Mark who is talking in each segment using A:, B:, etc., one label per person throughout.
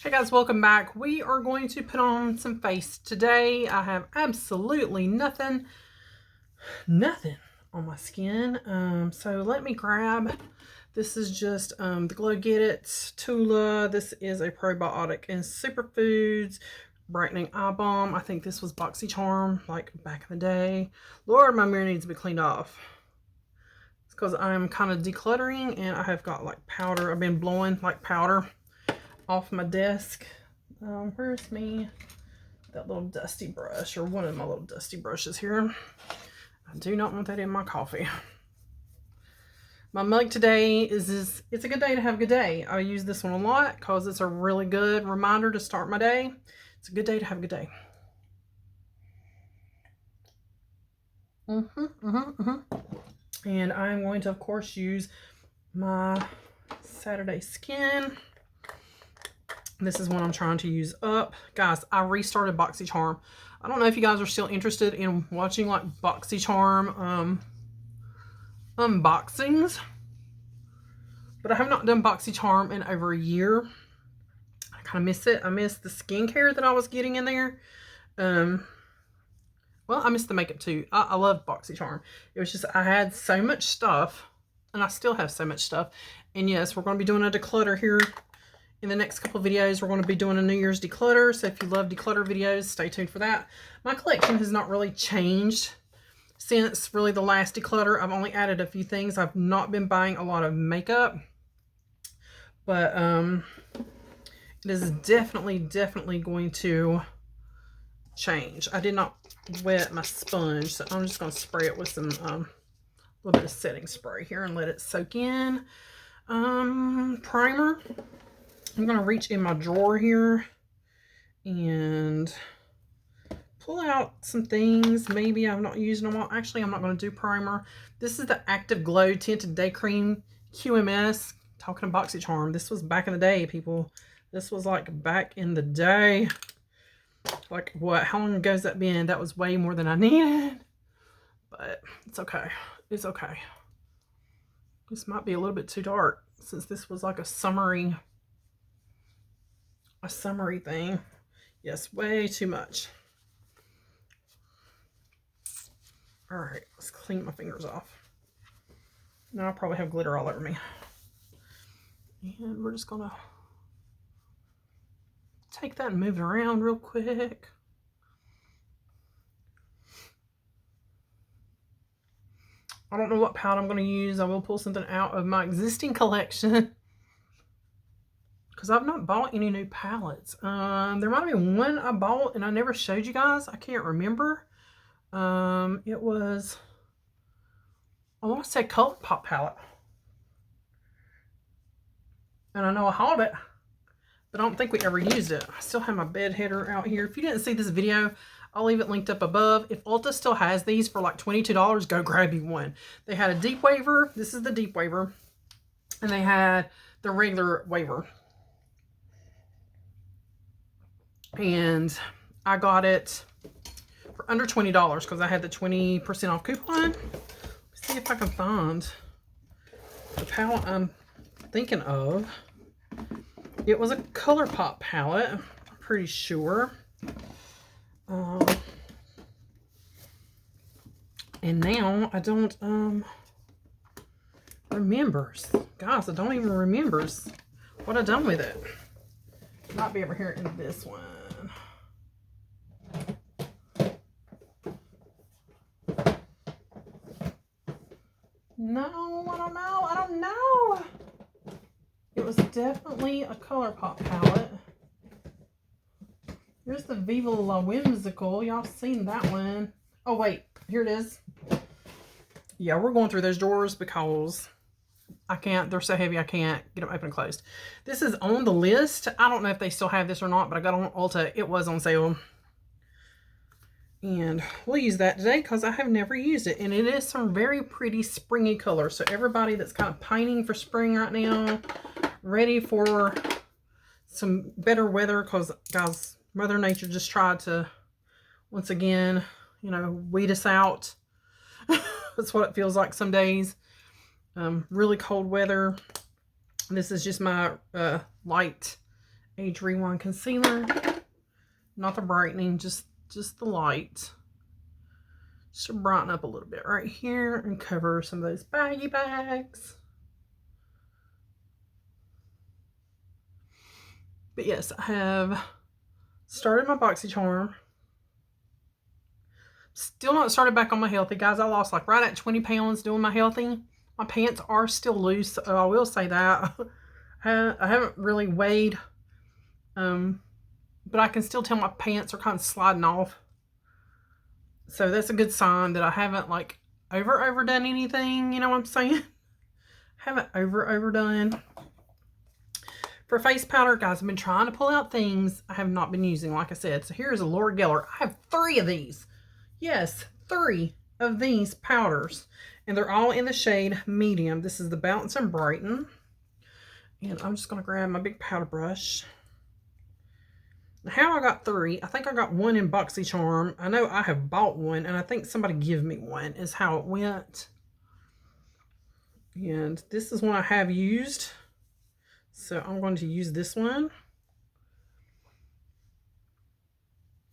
A: Hey guys, welcome back. We are going to put on some face today. I have absolutely nothing on my skin. So let me grab, this is just the Glow Get It Tula. This is a probiotic and superfoods brightening eye balm. I think this was Boxycharm like back in the day. Lord, my mirror needs to be cleaned off. It's because I'm kind of decluttering and I have got like powder. I've been blowing like powder off my desk. Where's that little dusty brush, or one of my little dusty brushes here. I do not want that in my coffee. My mug today is it's a good day to have a good day. I use this one a lot because it's a really good reminder to start my day. It's a good day to have a good day. And I'm going to, of course, use my Saturday Skin. This is one I'm trying to use up. Guys, I restarted Boxycharm. I don't know if you guys are still interested in watching like Boxycharm unboxings, but I have not done Boxycharm in over a year. I kind of miss it. I miss the skincare that I was getting in there. Well, I miss the makeup too. I love Boxycharm. It was just, I had so much stuff, and I still have so much stuff. And yes, we're going to be doing a declutter here. In the next couple of videos, we're going to be doing a New Year's declutter. So if you love declutter videos, stay tuned for that. My collection has not really changed since really the last declutter. I've only added a few things. I've not been buying a lot of makeup. But it is definitely going to change. I did not wet my sponge, so I'm just going to spray it with some little bit of setting spray here and let it soak in. Primer. I'm going to reach in my drawer here and pull out some things. Maybe I've not used them all. Actually, I'm not going to do primer. This is the Active Glow Tinted Day Cream QMS. Talking to Boxycharm. This was back in the day, people. This was like back in the day. Like what? How long ago has that been? That was way more than I needed. But it's okay. It's okay. This might be a little bit too dark since this was like a summery thing. Yes, way too much. All right, let's clean my fingers off. Now I probably have glitter all over me. And we're just gonna take that and move it around real quick. I don't know what palette I'm gonna use. I will pull something out of my existing collection, because I've not bought any new palettes. There might have been one I bought and I never showed you guys. I can't remember. It was, I want to say ColourPop palette. And I know I hauled it, but I don't think we ever used it. I still have my bed header out here. If you didn't see this video, I'll leave it linked up above. If Ulta still has these for like $22, go grab you one. They had a deep waver. This is the deep waver. And they had the regular waver. And I got it for under $20 because I had the 20% off coupon. Let's see if I can find the palette I'm thinking of. It was a ColourPop palette, I'm pretty sure. And now I don't remember. Guys, I don't even remember what I done with it. Might be over here in this one. No, I don't know. I don't know. It was definitely a ColourPop palette. Here's the Viva La Whimsical. Y'all seen that one. Oh, wait. Here it is. Yeah, we're going through those drawers because I can't. They're so heavy I can't get them open and closed. This is on the list. I don't know if they still have this or not, but I got it on Ulta. It was on sale. And we'll use that today because I have never used it. And it is some very pretty springy colors. So everybody that's kind of pining for spring right now, ready for some better weather, because guys, Mother Nature just tried to, once again, you know, weed us out. That's what it feels like some days. Really cold weather. This is just my light Age Rewind Concealer. Not the brightening, just the light. Just to brighten up a little bit right here and cover some of those baggy bags. But yes, I have started my Boxycharm. Still not started back on my healthy, guys. I lost like right at 20 pounds doing my healthy. My pants are still loose. I will say that. I haven't really weighed, but I can still tell my pants are kind of sliding off. So that's a good sign that I haven't like overdone anything. You know what I'm saying? Haven't overdone. For face powder, guys, I've been trying to pull out things I have not been using, like I said. So here's a Laura Geller. I have 3 of these. Yes, 3 of these powders. And they're all in the shade medium. This is the Bounce and Brighten. And I'm just going to grab my big powder brush. Now, how I got 3, I think I got 1 in Boxycharm. I know I have bought 1, and I think somebody gave me 1 is how it went. And this is one I have used. So I'm going to use this one.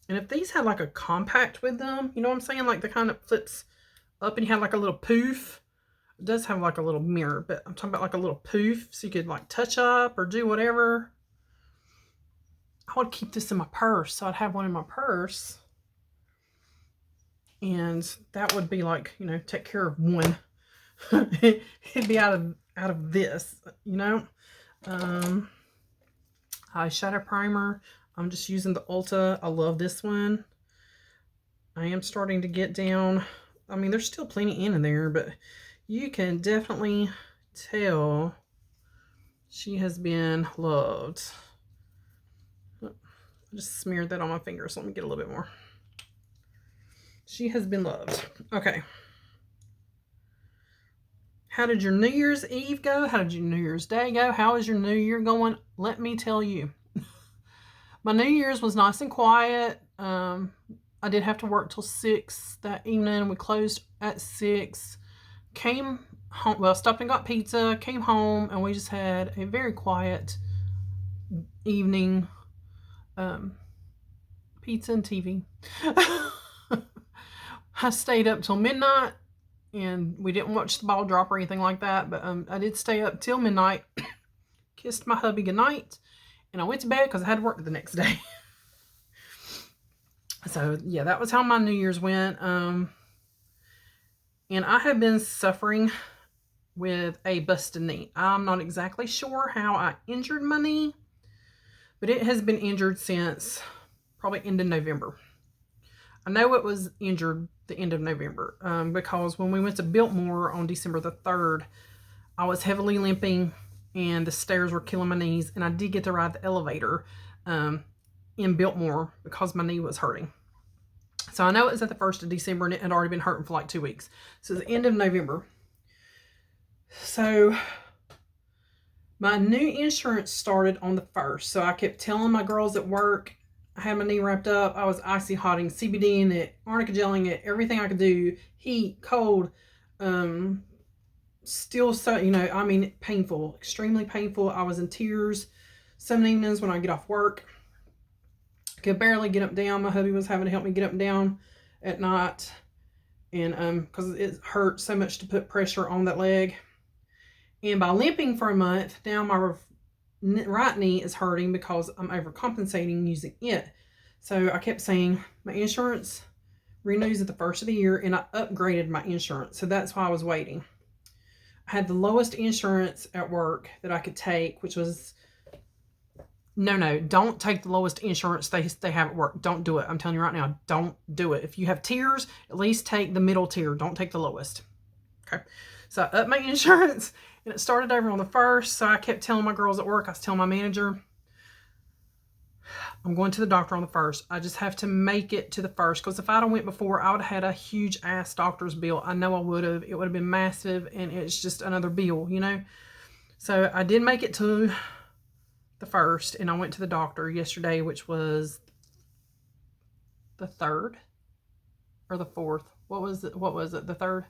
A: And if these had like a compact with them, you know what I'm saying? Like the kind that flips up and you have like a little poof. It does have like a little mirror, but I'm talking about like a little poof so you could like touch up or do whatever. I would keep this in my purse. So I'd have one in my purse. And that would be like, you know, take care of one. It'd be out of this, you know. Eyeshadow primer. I'm just using the Ulta. I love this one. I am starting to get down. I mean, there's still plenty in there, but you can definitely tell she has been loved. I just smeared that on my finger, so let me get a little bit more. She has been loved. Okay. How did your New Year's Eve go? How did your New Year's Day go? How is your New Year going? Let me tell you. My New Year's was nice and quiet. I did have to work till 6 that evening. We closed at 6. Came home, well, stopped and got pizza, came home, and we just had a very quiet evening. Pizza and TV. I stayed up till midnight. And we didn't watch the ball drop or anything like that. But I did stay up till midnight. Kissed my hubby goodnight. And I went to bed because I had to work the next day. So, yeah, that was how my New Year's went. And I have been suffering with a busted knee. I'm not exactly sure how I injured my knee. But it has been injured since probably end of November. I know it was injured the end of November because when we went to Biltmore on December the 3rd, I was heavily limping and the stairs were killing my knees. And I did get to ride the elevator in Biltmore because my knee was hurting. So I know it was at the 1st of December and it had already been hurting for like 2 weeks. So it's the end of November. So my new insurance started on the 1st. So I kept telling my girls at work, I had my knee wrapped up. I was icy hotting, CBDing it, arnica gelling it, everything I could do. Heat, cold, still so, you know, I mean, painful, extremely painful. I was in tears some evenings when I get off work. Could barely get up down. My hubby was having to help me get up and down at night. And because it hurt so much to put pressure on that leg. And by limping for a month, now my right knee is hurting because I'm overcompensating using it. So I kept saying my insurance renews at the 1st of the year, and I upgraded my insurance. So that's why I was waiting. I had the lowest insurance at work that I could take, which was, no, don't take the lowest insurance they have at work. Don't do it. I'm telling you right now, don't do it. If you have tiers, at least take the middle tier. Don't take the lowest. Okay. So I upped my insurance. And it started over on the 1st, so I kept telling my girls at work, I was telling my manager, I'm going to the doctor on the 1st. I just have to make it to the 1st, because if I'd have went before, I would have had a huge ass doctor's bill. I know I would have. It would have been massive, and it's just another bill, you know. So I did make it to the 1st, and I went to the doctor yesterday, which was the 3rd or the 4th. What was it? The 3rd?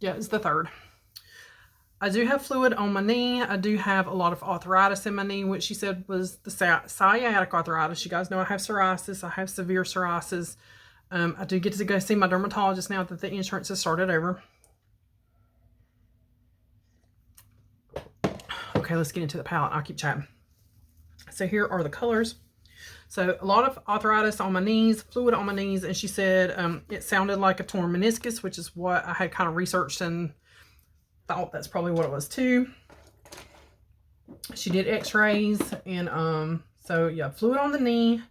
A: Yeah, it's the 3rd. I do have fluid on my knee. I do have a lot of arthritis in my knee, which she said was the sciatic arthritis. You guys know I have psoriasis. I have severe psoriasis. I do get to go see my dermatologist now that the insurance has started over. Okay, let's get into the palette. I'll keep chatting. So here are the colors. So a lot of arthritis on my knees, fluid on my knees, and she said it sounded like a torn meniscus, which is what I had kind of researched and thought that's probably what it was too. She did x-rays, and so yeah, fluid on the knee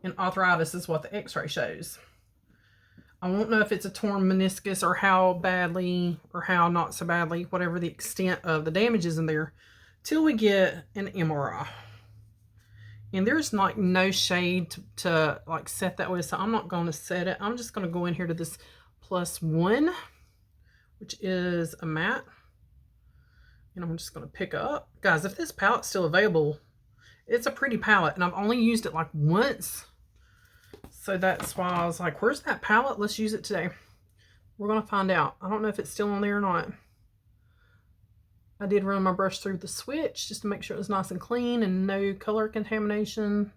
A: and arthritis is what the x-ray shows. I won't know if it's a torn meniscus or how badly or how not so badly, whatever the extent of the damage is in there, till we get an MRI. And there's like no shade to like set that with, so I'm not going to set it. I'm just going to go in here to this +1, which is a matte. And I'm just going to pick up. Guys, if this palette's still available, it's a pretty palette. And I've only used it like once. So that's why I was like, where's that palette? Let's use it today. We're going to find out. I don't know if it's still on there or not. I did run my brush through the switch just to make sure it was nice and clean and no color contamination.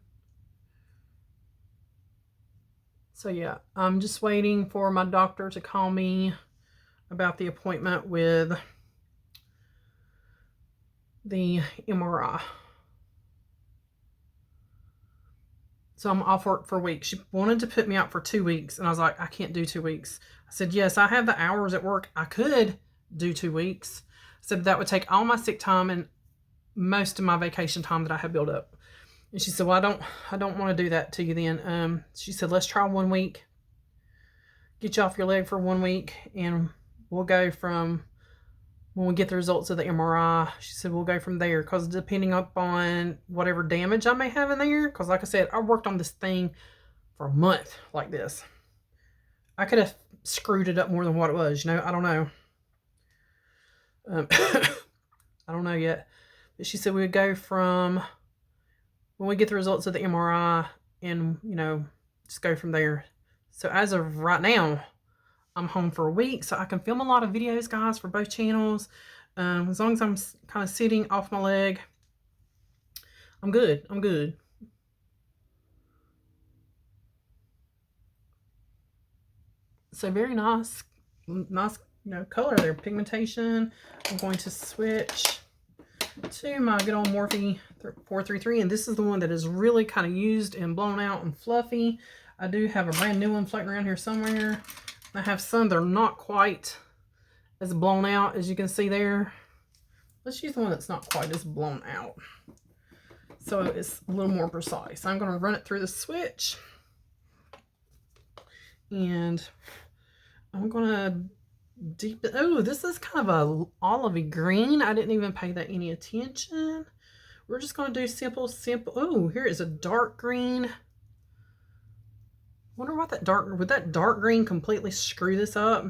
A: So yeah, I'm just waiting for my doctor to call me about the appointment with the MRI. So I'm off work for a week. She wanted to put me out for 2 weeks, and I was like, I can't do 2 weeks. I said, yes, I have the hours at work. I could do 2 weeks. I said, that would take all my sick time and most of my vacation time that I have built up. And she said, well, I don't want to do that to you then. She said, let's try 1 week. Get you off your leg for 1 week, and we'll go from when we get the results of the MRI. She said, we'll go from there, because depending upon whatever damage I may have in there, because like I said, I worked on this thing for a month like this. I could have screwed it up more than what it was, you know. I don't know. I don't know yet. But she said we would go from when we get the results of the MRI and, you know, just go from there. So as of right now, I'm home for a week, so I can film a lot of videos, guys, for both channels. As long as I'm kind of sitting off my leg, I'm good. I'm good. So very nice, nice, you know, color there, pigmentation. I'm going to switch to my good old Morphe 433, and this is the one that is really kind of used and blown out and fluffy. I do have a brand new one floating around here somewhere. I have some that are not quite as blown out as you can see there. Let's use the one that's not quite as blown out, so it's a little more precise. I'm going to run it through the switch, and I'm going to deepen. Oh, this is kind of a olivey green. I didn't even pay that any attention. We're just going to do simple. Oh, here is a dark green. Wonder what would that dark green completely screw this up?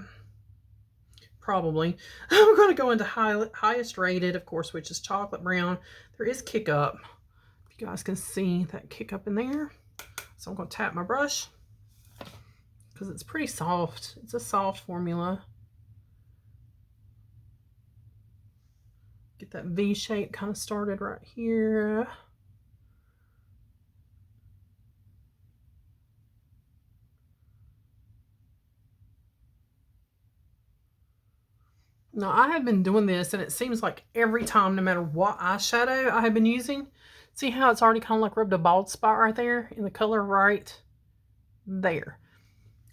A: Probably. I'm going to go into highest rated, of course, which is chocolate brown. There is kick up. If you guys can see that kick up in there. So I'm going to tap my brush because it's pretty soft. It's a soft formula. Get that V shape kind of started right here. Now, I have been doing this, and it seems like every time, no matter what eyeshadow I have been using, see how it's already kind of like rubbed a bald spot right there in the color right there.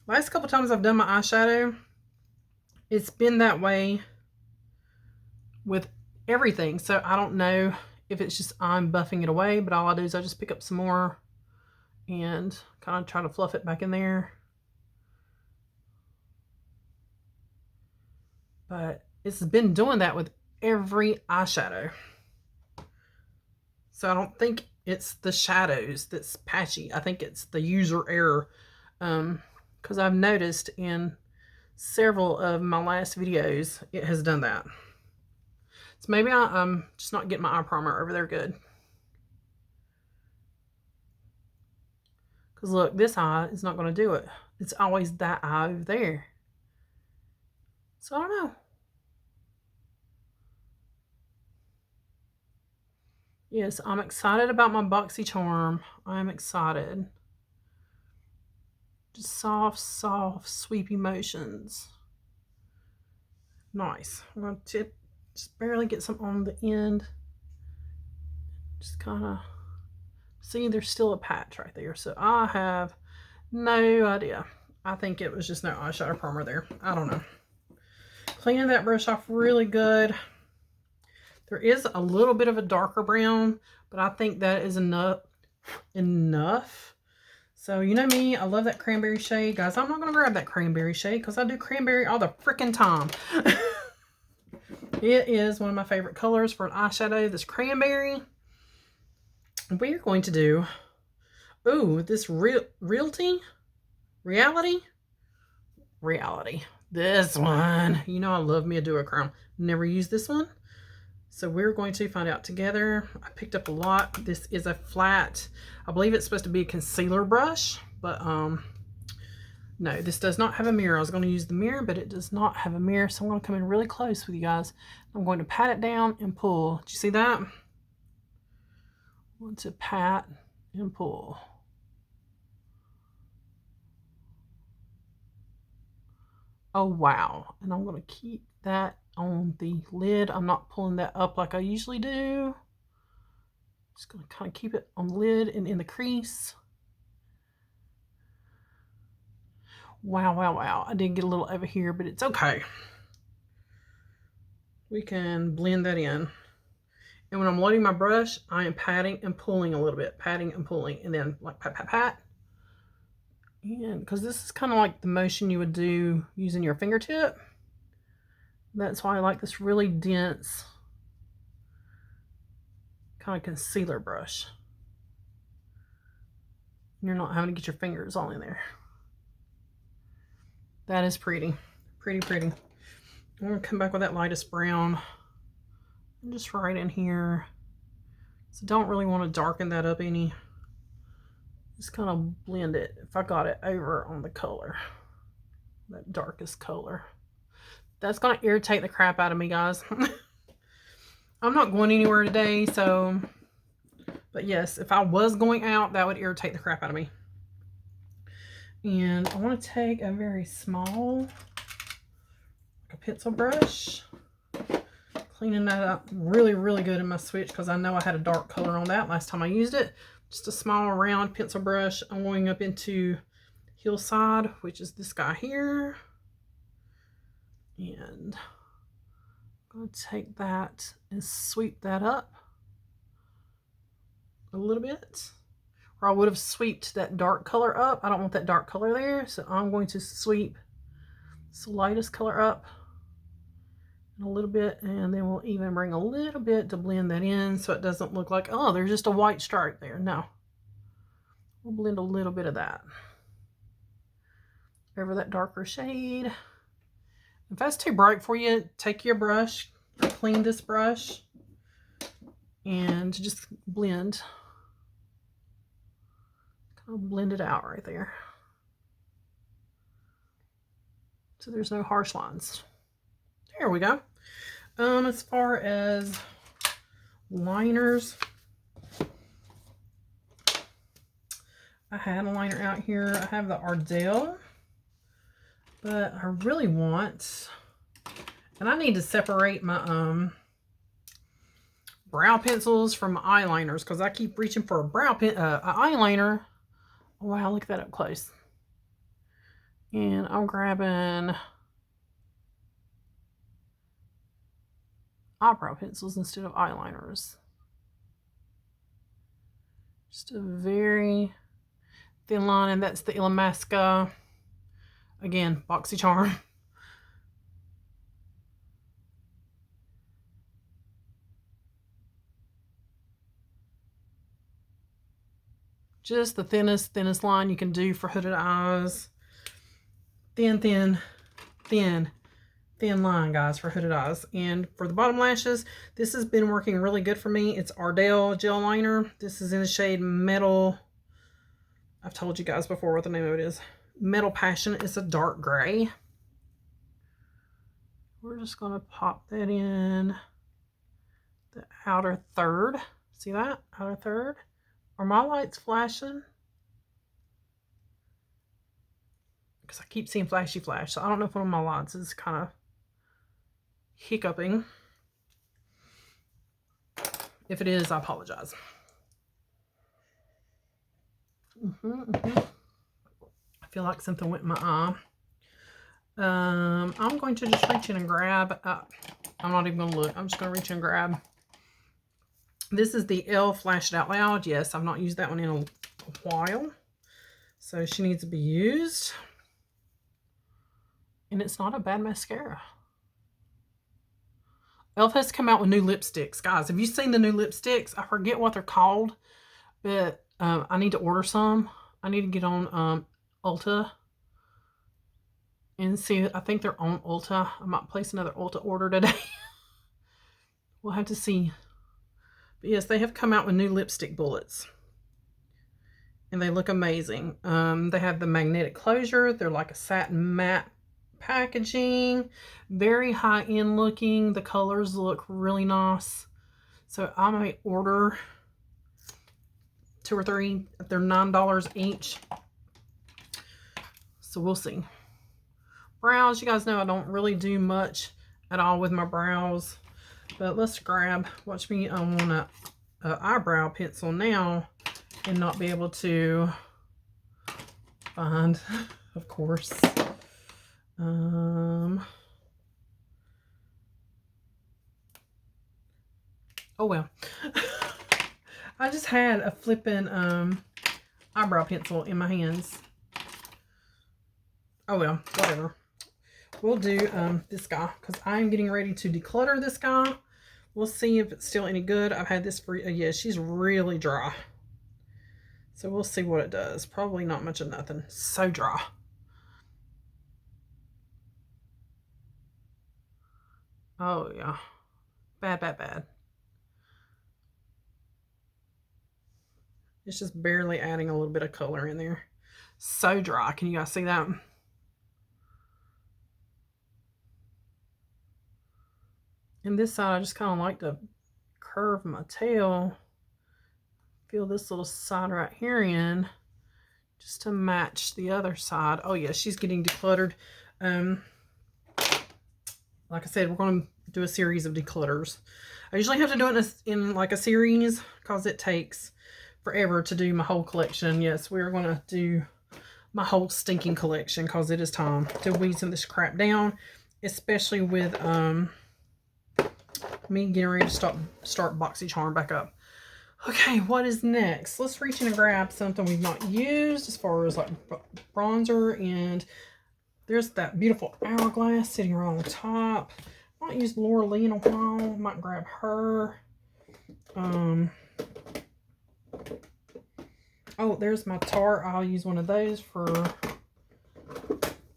A: Last couple times I've done my eyeshadow, it's been that way with everything. So I don't know if it's just I'm buffing it away, but all I do is I just pick up some more and kind of try to fluff it back in there. But it's been doing that with every eyeshadow. So I don't think it's the shadows that's patchy. I think it's the user error. Because I've noticed in several of my last videos, it has done that. So maybe I'm just not getting my eye primer over there good. Because look, this eye is not going to do it. It's always that eye over there. So I don't know. Yes, I'm excited about my Boxycharm. I'm excited. Just soft, soft, sweepy motions. Nice. I'm going to just barely get some on the end. Just kind of see there's still a patch right there. So I have no idea. I think it was just no eyeshadow primer there. I don't know. Cleaning that brush off really good. There is a little bit of a darker brown, but I think that is enough. So you know me, I love that cranberry shade. Guys, I'm not going to grab that cranberry shade because I do cranberry all the freaking time. It is one of my favorite colors for an eyeshadow, this cranberry. We're going to do, this reality. This one. You know I love me a duochrome. Never used this one. So we're going to find out together. I picked up a lot. This is a flat, I believe it's supposed to be a concealer brush, but no, this does not have a mirror. I was going to use the mirror, but it does not have a mirror. So I'm going to come in really close with you guys. I'm going to pat it down and pull. Did you see that? I want to pat and pull. Oh, wow. And I'm going to keep that on the lid. I'm not pulling that up like I usually do. Just going to kind of keep it on the lid and in the crease. Wow, wow, wow. I did get a little over here, but it's okay. We can blend that in. And when I'm loading my brush, I am patting and pulling a little bit. Patting and pulling. And then like pat, pat, pat. And because this is kind of like the motion you would do using your fingertip. That's why I like this really dense kind of concealer brush. You're not having to get your fingers all in there. That is pretty. Pretty, pretty. I'm going to come back with that lightest brown. Just right in here. So don't really want to darken that up any. Just kind of blend it. If I got it over on the color. That darkest color. That's going to irritate the crap out of me, guys. I'm not going anywhere today, so... But yes, if I was going out, that would irritate the crap out of me. And I want to take a very small pencil brush. Cleaning that up really, really good in my switch because I know I had a dark color on that last time I used it. Just a small round pencil brush. I'm going up into Hillside, which is this guy here. And I'm going to take that and sweep that up a little bit. Or I would have sweeped that dark color up. I don't want that dark color there. So I'm going to sweep this lightest color up a little bit. And then we'll even bring a little bit to blend that in so it doesn't look like, oh, there's just a white stripe there. No. We'll blend a little bit of that over that darker shade. If that's too bright for you, take your brush, clean this brush, and just blend. Kind of blend it out right there. So there's no harsh lines. There we go. As far as liners, I had a liner out here. I have the Ardell, but I really want, and I need to separate my brow pencils from my eyeliners because I keep reaching for a brow pen, eyeliner. Oh, wow, look at that up close. And I'm grabbing eyebrow pencils instead of eyeliners. Just a very thin line, and that's the Illamasqua. Again, Boxycharm. Just the thinnest line you can do for hooded eyes. Thin line, guys, for hooded eyes. And for the bottom lashes, this has been working really good for me. It's Ardell gel liner. This is in the shade Metal. I've told you guys before what the name of it is. Metal Passion. It's a dark gray. We're just going to pop that in the outer third. See that? Out of third. Are my lights flashing? Because I keep seeing flashy flash. So I don't know if one of my lights is kind of hiccuping. If it is, I apologize. I feel like something went in my eye. I'm going to just reach in and grab. I'm not even going to look. I'm just going to reach in and grab. This is the Elle Flash It Out Loud. Yes, I've not used that one in a while. So she needs to be used. And it's not a bad mascara. Elle has come out with new lipsticks. Guys, have you seen the new lipsticks? I forget what they're called. But I need to order some. I need to get on Ulta. And see, I think they're on Ulta. I might place another Ulta order today. We'll have to see. But yes, they have come out with new lipstick bullets. And they look amazing. They have the magnetic closure. They're like a satin matte packaging. Very high-end looking. The colors look really nice. So I might order 2 or 3. They're $9 each. So we'll see. Brows, you guys know I don't really do much at all with my brows. But let's grab, watch me, I want an eyebrow pencil now and not be able to find, of course. Oh well. I just had a flipping eyebrow pencil in my hands. Oh well, whatever. We'll do this guy because I'm getting ready to declutter this guy. We'll see if it's still any good. I've had this for, yeah, she's really dry. So we'll see what it does. Probably not much of nothing. So dry. Oh yeah. Bad, bad, bad. It's just barely adding a little bit of color in there. So dry. Can you guys see that? And this side, I just kind of like to curve my tail. Feel this little side right here in just to match the other side. Oh yeah, she's getting decluttered. Like I said, we're going to do a series of declutters. I usually have to do it in like a series because it takes forever to do my whole collection. Yes, we're going to do my whole stinking collection because it is time to weed some of this crap down, especially with me getting ready to start Boxycharm back up. Okay, what is next? Let's reach in and grab something we've not used as far as like bronzer. And there's that beautiful hourglass sitting right on the top. I haven't used Laura Lee in a while. Might grab her. Oh, there's my Tarte. I'll use one of those for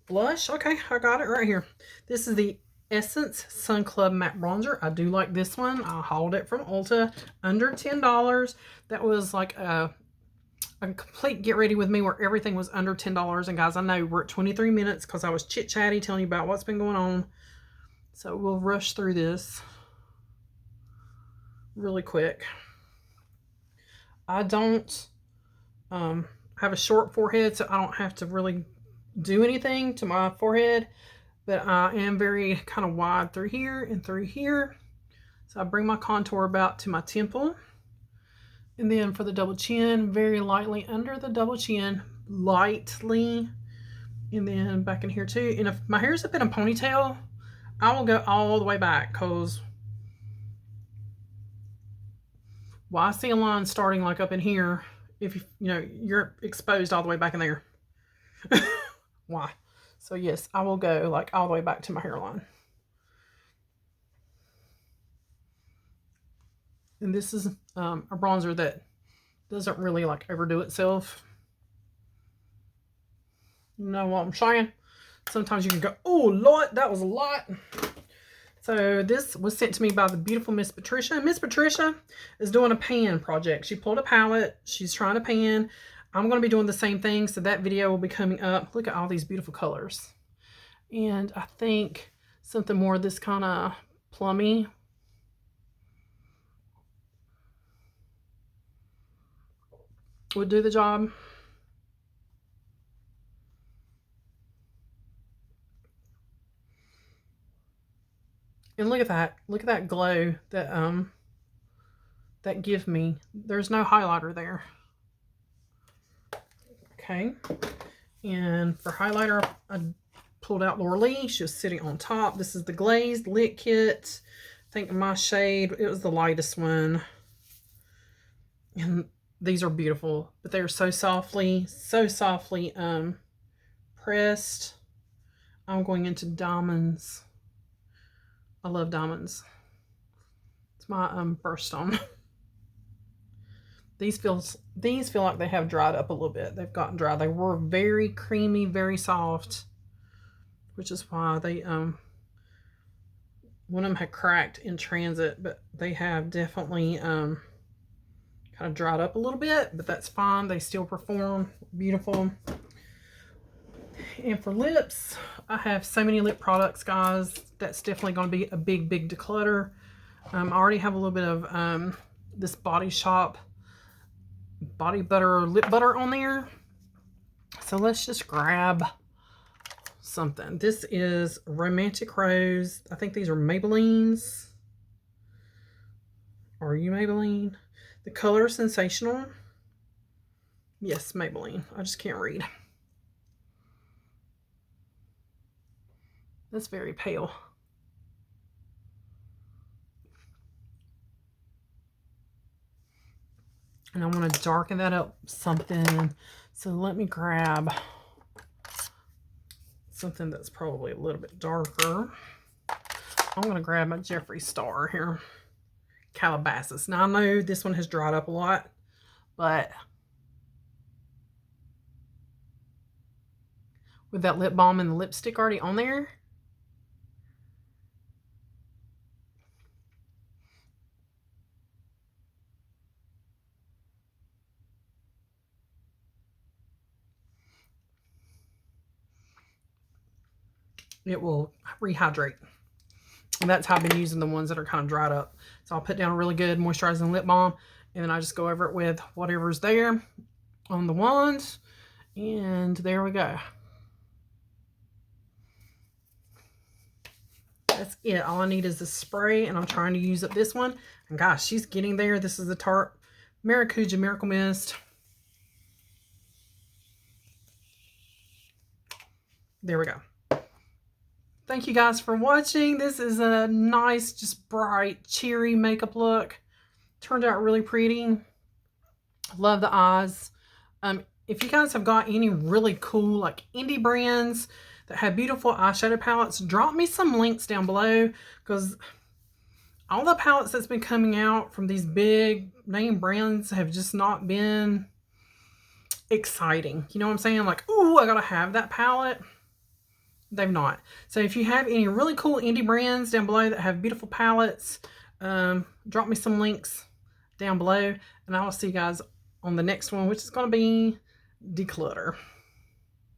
A: blush. Okay, I got it right here. This is the Essence Sun Club Matte Bronzer. I do like this one. I hauled it from Ulta. Under $10. That was like a complete get ready with me where everything was under $10. And guys, I know we're at 23 minutes because I was chit-chatty telling you about what's been going on. So we'll rush through this really quick. I don't have a short forehead, so I don't have to really do anything to my forehead. But I am very kind of wide through here and through here. So I bring my contour about to my temple. And then for the double chin, very lightly under the double chin, lightly. And then back in here too. And if my hair's up in a ponytail, I will go all the way back because I see a line starting like up in here. If you know, you're exposed all the way back in there. Why? So yes, I will go like all the way back to my hairline. And this is a bronzer that doesn't really like overdo itself. You know what I'm saying? Sometimes you can go, oh Lord, that was a lot. So this was sent to me by the beautiful Miss Patricia. Miss Patricia is doing a pan project. She pulled a palette. She's trying to pan. I'm going to be doing the same thing. So that video will be coming up. Look at all these beautiful colors. And I think something more of this kind of plummy. would do the job. And look at that. Look at that glow that that give me. There's no highlighter there. Okay. And for highlighter, I pulled out Laura Lee. She was sitting on top. This is the Glazed Lit Kit. I think my shade, it was the lightest one. And these are beautiful, but they're so softly pressed. I'm going into diamonds. I love diamonds. It's my birthstone. These feel like they have dried up a little bit. They've gotten dry. They were very creamy, very soft, which is why they one of them had cracked in transit, but they have definitely kind of dried up a little bit, but that's fine. They still perform beautiful. And for lips, I have so many lip products, guys. That's definitely going to be a big declutter. I already have a little bit of this Body Shop body butter or lip butter on there. So let's just grab something. This is Romantic Rose. I think these are Maybellines. Are you Maybelline? The color Sensational. Yes, Maybelline. I just can't read. That's very pale. And I want to darken that up something. So let me grab something that's probably a little bit darker. I'm going to grab my Jeffree Star here. Calabasas. Now I know this one has dried up a lot, but with that lip balm and the lipstick already on there, it will rehydrate. And that's how I've been using the ones that are kind of dried up. So I'll put down a really good moisturizing lip balm, and then I just go over it with whatever's there on the wand. And there we go. That's it. All I need is the spray, and I'm trying to use up this one. And gosh, she's getting there. This is the Tarte Maracuja Miracle Mist. There we go. Thank you guys for watching. This is a nice, just bright, cheery makeup look. Turned out really pretty. Love the eyes. If you guys have got any really cool, like indie brands that have beautiful eyeshadow palettes, drop me some links down below, because all the palettes that's been coming out from these big name brands have just not been exciting. You know what I'm saying? Like, ooh, I gotta have that palette. They've not. So if you have any really cool indie brands down below that have beautiful palettes, drop me some links down below, and I will see you guys on the next one, which is going to be declutter.